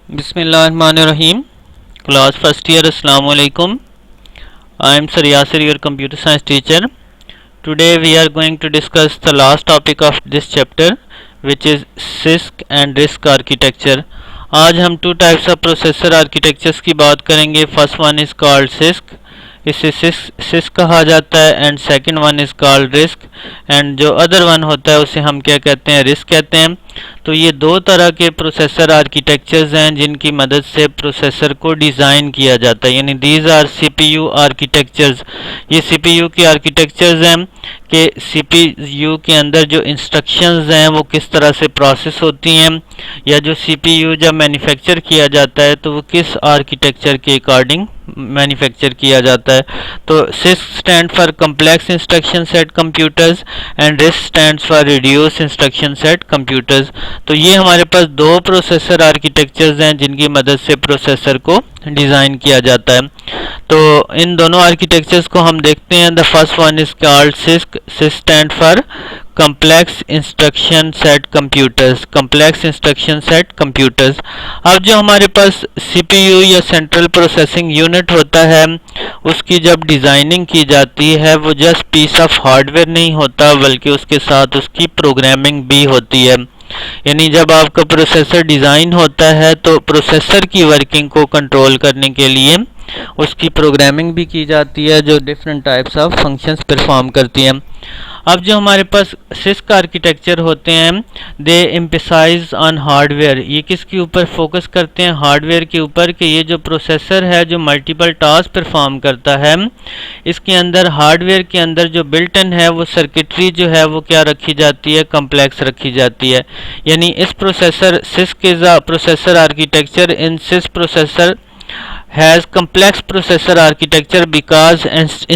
Bismillahirrahmanirrahim. Class first year, Assalamu alaikum. I am Sir Yasir, your computer science teacher. Today we are going to discuss the last topic of this chapter, which is CISC and RISC architecture. आज हम two types of processor architectures की बात करेंगे. First one is called CISC, इसे CISC कहा जाता है, and second one is called RISC, and जो अदर वन होता है उसे हम क्या कहते हैं, RISC कहते हैं. तो ये दो तरह के प्रोसेसर आर्किटेक्चर्स हैं जिनकी मदद से प्रोसेसर को डिज़ाइन किया जाता है, यानी दीज आर CPU आर्किटेक्चर्स. ये CPU की आर्किटेक्चर्स हैं कि CPU के अंदर जो इंस्ट्रक्शंस हैं वो किस तरह से प्रोसेस होती हैं, या जो CPU जब मैन्युफैक्चर किया जाता है तो वो किस आर्किटेक्चर के अकॉर्डिंग मैन्युफैक्चर किया जाता है. तो CISC stand for complex instruction set computers and RISC stand for reduce instruction set computers. तो ये हमारे पास दो प्रोसेसर आर्किटेक्चर्स हैं जिनकी मदद से प्रोसेसर को डिज़ाइन किया जाता है. तो इन दोनों आर्किटेक्चर्स को हम देखते हैं. The first one is called CISC. CISC stand for complex instruction set computers. Complex instruction set computers. अब जो हमारे पास CPU या सेंट्रल प्रोसेसिंग यूनिट होता है उसकी जब डिज़ाइनिंग की जाती है वो जस्ट पीस ऑफ हार्डवेयर नहीं होता, बल्कि उसके साथ उसकी प्रोग्रामिंग भी होती है. यानी जब आपका प्रोसेसर डिज़ाइन होता है तो प्रोसेसर की वर्किंग को कंट्रोल करने के लिए उसकी प्रोग्रामिंग भी की जाती है जो different types of functions perform करती हैं. अब जो हमारे पास CISC आर्किटेक्चर होते हैं दे एम्फसाइज ऑन हार्डवेयर. ये किसके ऊपर फोकस करते हैं, हार्डवेयर के ऊपर, कि ये जो प्रोसेसर है जो मल्टीपल टास्क परफॉर्म करता है इसके अंदर हार्डवेयर के अंदर जो बिल्ट इन है वो सर्किटरी जो है वो क्या रखी जाती है, कम्प्लेक्स रखी जाती है. यानी इस processor CISC is a processor architecture. In CISC processor has complex processor architecture because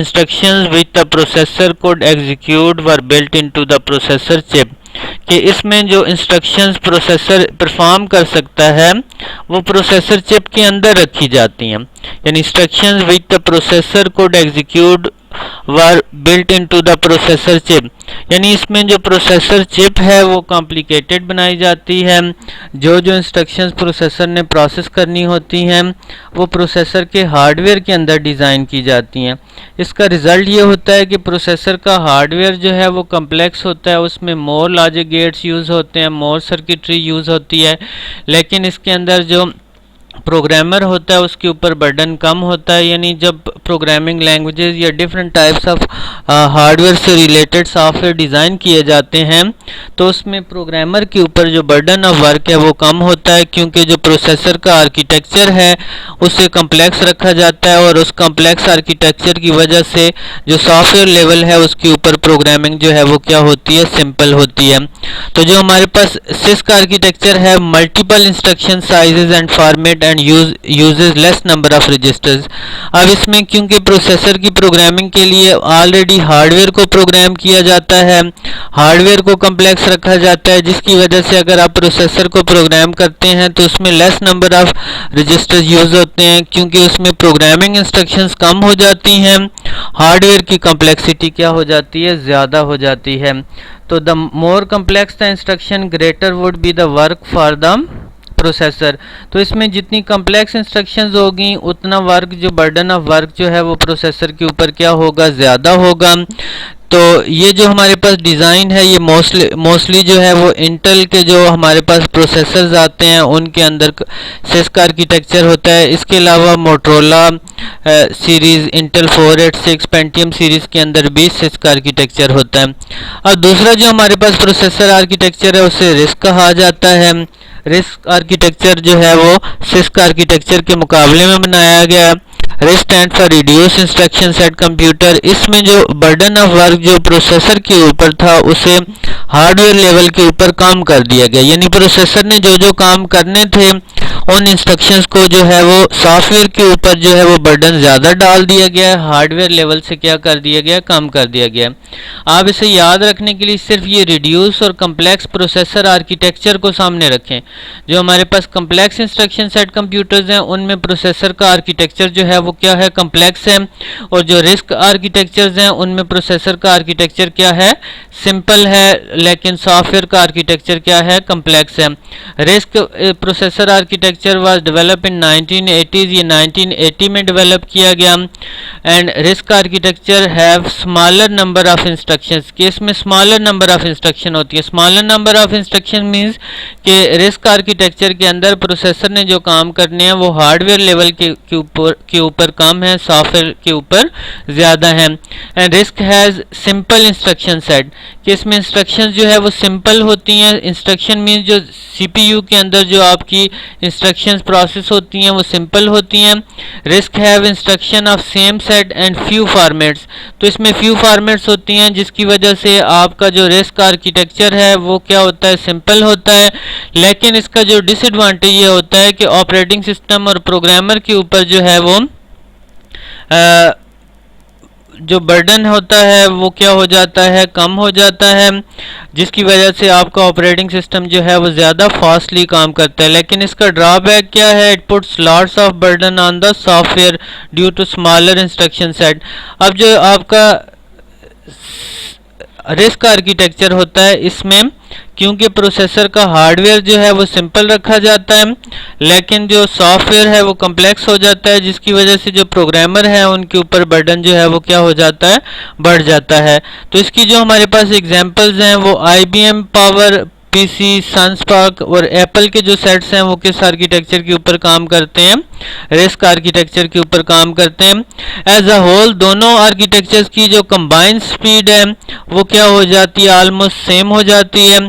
instructions which the processor could execute were built into the processor chip. कि इसमें जो इंस्ट्रक्शंस प्रोसेसर परफॉर्म कर सकता है वो प्रोसेसर चिप के अंदर रखी जाती हैं. यानी instructions which the processor code execute were built into the processor chip. यानी इसमें जो प्रोसेसर चिप है वो कॉम्प्लिकेटेड बनाई जाती है. जो इंस्ट्रक्शंस प्रोसेसर ने प्रोसेस करनी होती हैं वो प्रोसेसर के हार्डवेयर के अंदर डिज़ाइन की जाती हैं. इसका रिज़ल्ट ये होता है कि प्रोसेसर का हार्डवेयर जो है वो कम्प्लेक्स होता है, उसमें मोर लॉजिक गेट्स यूज़ होते हैं, मोर सर्किटरी यूज़ होती है, लेकिन इसके अंदर जो प्रोग्रामर होता है उसके ऊपर बर्डन कम होता है. यानी जब प्रोग्रामिंग लैंग्वेजेस या डिफरेंट टाइप्स ऑफ हार्डवेयर से रिलेटेड सॉफ्टवेयर डिज़ाइन किए जाते हैं तो उसमें प्रोग्रामर के ऊपर जो बर्डन ऑफ वर्क है वो कम होता है, क्योंकि जो प्रोसेसर का आर्किटेक्चर है उसे कम्प्लेक्स रखा जाता है और उस कम्प्लेक्स आर्किटेक्चर की वजह से जो सॉफ्टवेयर लेवल है उसके ऊपर प्रोग्रामिंग जो है वो क्या होती है, सिंपल होती है. तो जो हमारे पास CISC आर्किटेक्चर है multiple instruction sizes and format and uses less number of registers. अब इसमें क्योंकि प्रोसेसर की प्रोग्रामिंग के लिए ऑलरेडी हार्डवेयर को प्रोग्राम किया जाता है, हार्डवेयर को कम्प्लेक्स रखा जाता है, जिसकी वजह से अगर आप प्रोसेसर को प्रोग्राम करते हैं तो उसमें less number of registers use होते हैं, क्योंकि उसमें प्रोग्रामिंग इंस्ट्रक्शंस कम हो जाती हैं, हार्डवेयर की कम्प्लेक्सिटी क्या हो जाती है, ज़्यादा हो जाती है. तो the more complex the instruction greater would be the work for the processor. तो इसमें जितनी कम्प्लेक्स इंस्ट्रक्शंस होगी उतना वर्क, जो बर्डन ऑफ वर्क जो है वो प्रोसेसर के ऊपर क्या होगा, ज़्यादा होगा. तो ये जो हमारे पास डिज़ाइन है ये मोस्टली जो है वो इंटेल के जो हमारे पास प्रोसेसर्स आते हैं उनके अंदर CISC आर्किटेक्चर होता है. इसके अलावा Motorola series, Intel 486, Pentium series के अंदर भी CISC आर्किटेक्चर होता है. और दूसरा जो हमारे पास प्रोसेसर आर्किटेक्चर है उसे RISC कहा जाता है. RISC आर्किटेक्चर जो है वो CISC आर्किटेक्चर के मुकाबले में बनाया गया. RISC stand for reduce instruction set computer. इसमें जो बर्डन ऑफ वर्क जो प्रोसेसर के ऊपर था उसे हार्डवेयर लेवल के ऊपर काम कर दिया गया. यानी प्रोसेसर ने जो काम करने थे उन इंस्ट्रक्शंस को जो है वो सॉफ्टवेयर के ऊपर जो है वो बर्डन ज़्यादा डाल दिया गया है, हार्डवेयर लेवल से क्या कर दिया गया, कम कर दिया गया. आप इसे याद रखने के लिए सिर्फ ये रिड्यूस और कम्प्लेक्स प्रोसेसर आर्किटेक्चर को सामने रखें. जो हमारे पास कम्प्लेक्स इंस्ट्रक्शन सेट कंप्यूटर्स हैं उनमें प्रोसेसर का आर्किटेक्चर जो है वो क्या है, कम्प्लेक्स है, और जो RISC आर्किटेक्चर्स हैं उनमें प्रोसेसर का आर्किटेक्चर क्या है, सिंपल है, लेकिन सॉफ्टवेयर का आर्किटेक्चर क्या है, कम्प्लेक्स है. RISC processor architecture architecture was develop in 1980s, ये 1980 में डेवलप किया गया। And risk architecture have smaller number of instructions, कि इसमें स्मॉलर नंबर ऑफ इंस्ट्रक्शन होती है। Smaller number of instruction means कि रिस्क आर्किटेक्चर के अंदर प्रोसेसर ने जो काम करने हैं वो हार्डवेयर लेवल के ऊपर कम है, सॉफ्टवेयर के ऊपर ज़्यादा है। And risk has simple instruction set, कि इसमें इंस्ट्रक्शंस जो है वो सिंपल होती हैं। इंस्ट्रक्शन मीन्स जो सीपीयू के अंदर जो आपकी इंस्ट्रक्शंस प्रोसेस होती हैं वो सिंपल होती हैं। Risk have instruction of same set and few formats, तो इसमें फ्यू फॉर्मेट्स होती हैं जिसकी वजह से आपका जो रिस्क आर्किटेक्चर है वो क्या होता है, सिंपल होता है। लेकिन इसका जो डिसएडवांटेज ये होता है कि ऑपरेटिंग सिस्टम और प्रोग्रामर के ऊपर जो है वो जो बर्डन होता है वो क्या हो जाता है, कम हो जाता है, जिसकी वजह से आपका ऑपरेटिंग सिस्टम जो है वो ज़्यादा फास्टली काम करता है। लेकिन इसका ड्रॉबैक क्या है, it puts lots of burden on the software due to smaller instruction set. अब जो आपका रिस्क आर्किटेक्चर होता है इसमें क्योंकि प्रोसेसर का हार्डवेयर जो है वो सिंपल रखा जाता है, लेकिन जो सॉफ्टवेयर है वो कम्प्लेक्स हो जाता है, जिसकी वजह से जो प्रोग्रामर है उनके ऊपर बर्डन जो है वो क्या हो जाता है, बढ़ जाता है। तो इसकी जो हमारे पास एग्जांपल्स हैं वो IBM पावर पीसी, सनस्पार्क और एप्पल के जो सेट्स हैं वो किस आर्किटेक्चर के ऊपर काम करते हैं, रिस्क आर्किटेक्चर के ऊपर काम करते हैं। एज अ होल दोनों आर्किटेक्चर्स की जो कंबाइंड स्पीड है वो क्या हो जाती है, ऑलमोस्ट सेम हो जाती है,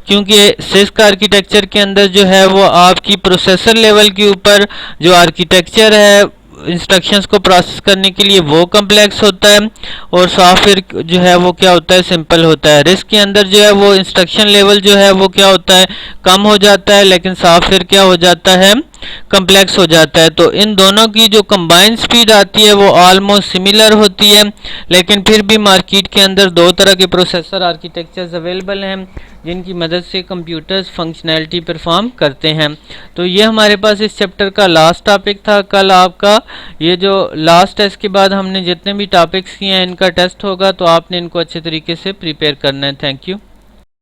क्योंकि रिस्क आर्किटेक्चर के अंदर जो है वो आपकी प्रोसेसर लेवल के ऊपर जो आर्किटेक्चर है इंस्ट्रक्शंस को प्रोसेस करने के लिए वो कम्प्लेक्स होता है और सॉफ्टवेयर जो है वो क्या होता है, सिंपल होता है। रिस्क के अंदर जो है वो इंस्ट्रक्शन लेवल जो है वो क्या होता है, कम हो जाता है, लेकिन सॉफ्टवेयर क्या हो जाता है, कम्प्लेक्स हो जाता है। तो इन दोनों की जो कंबाइंड स्पीड आती है वो ऑलमोस्ट सिमिलर होती है, लेकिन फिर भी मार्केट के अंदर दो तरह के प्रोसेसर आर्किटेक्चर्स अवेलेबल हैं जिनकी मदद से कंप्यूटर्स फंक्शनैलिटी परफॉर्म करते हैं। तो ये हमारे पास इस चैप्टर का लास्ट टॉपिक था। कल आपका ये जो लास्ट टेस्ट के बाद हमने जितने भी टॉपिक्स किए हैं इनका टेस्ट होगा, तो आपने इनको अच्छे तरीके से प्रिपेयर करना है। Thank you.